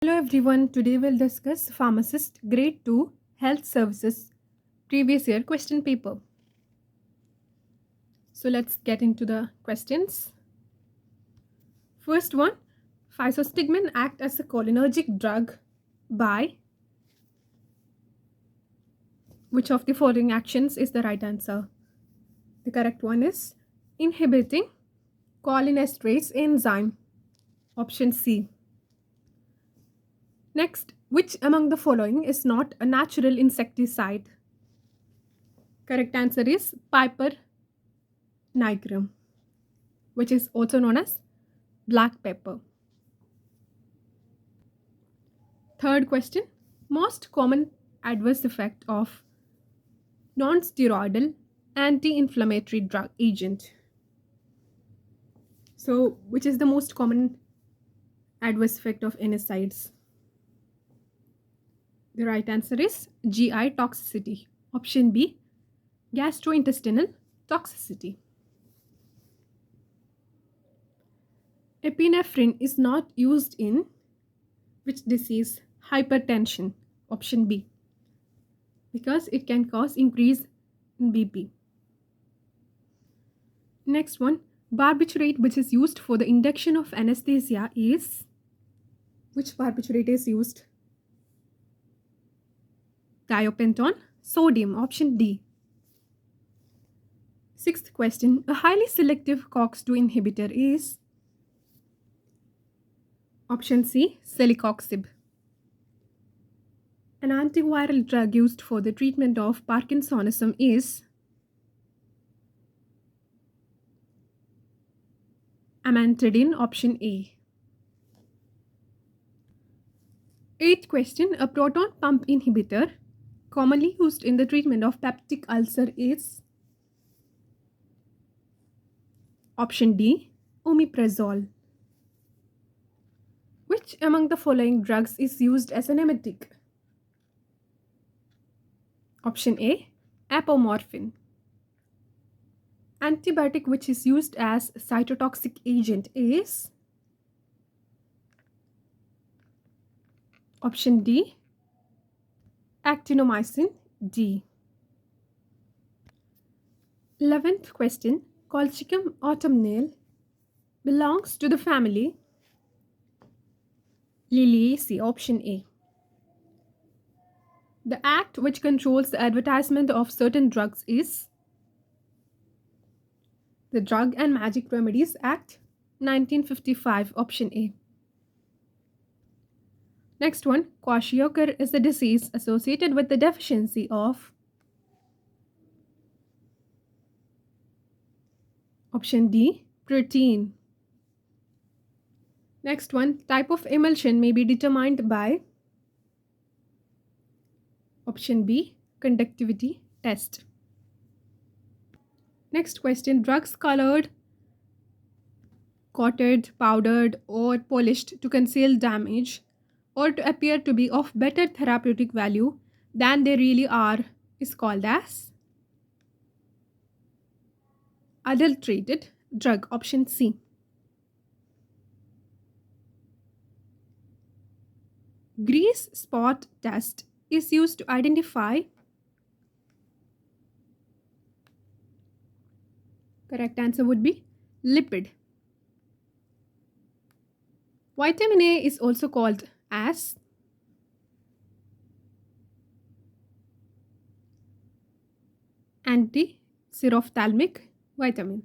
Hello everyone, today we'll discuss Pharmacist Grade 2 Health Services previous year question paper. So let's get into the questions. First one, physostigmine act as a cholinergic drug by which of the following actions is the right answer? The correct one is inhibiting cholinesterase enzyme. Option C. Next, which among the following is not a natural insecticide? Correct answer is Piper nigrum, which is also known as black pepper. Third question, most common adverse effect of non-steroidal anti-inflammatory drug agent. So, which is the most common adverse effect of NSAIDs? The right answer is GI toxicity. Option B, gastrointestinal toxicity. Epinephrine is not used in which disease? Hypertension. Option B, because it can cause increase in BP. Next one, barbiturate which is used for the induction of anesthesia is, which barbiturate is used? Thiopenton, sodium. Option D. Sixth question, a highly selective COX-2 inhibitor is? Option C, celecoxib. An antiviral drug used for the treatment of Parkinsonism is? Amantadine. Option A. Eighth question, a proton pump inhibitor commonly used in the treatment of peptic ulcer is? Option D, omeprazole. Which among the following drugs is used as an emetic? Option A, apomorphine. Antibiotic which is used as cytotoxic agent is? Option D, actinomycin D. 11th question, Colchicum autumnale belongs to the family Liliaceae. Option A. The act which controls the advertisement of certain drugs is? The Drug and Magic Remedies Act 1955. Option A. Next one, kwashiorkor is a disease associated with the deficiency of? Option D, protein. Next one, type of emulsion may be determined by? Option B, conductivity test. Next question, drugs colored, coated, powdered, or polished to conceal damage or to appear to be of better therapeutic value than they really are is called as? Adulterated drug. Option C. Grease spot test is used to identify? Correct answer would be lipid. Vitamin A is also called as? Anti-serophthalmic vitamin.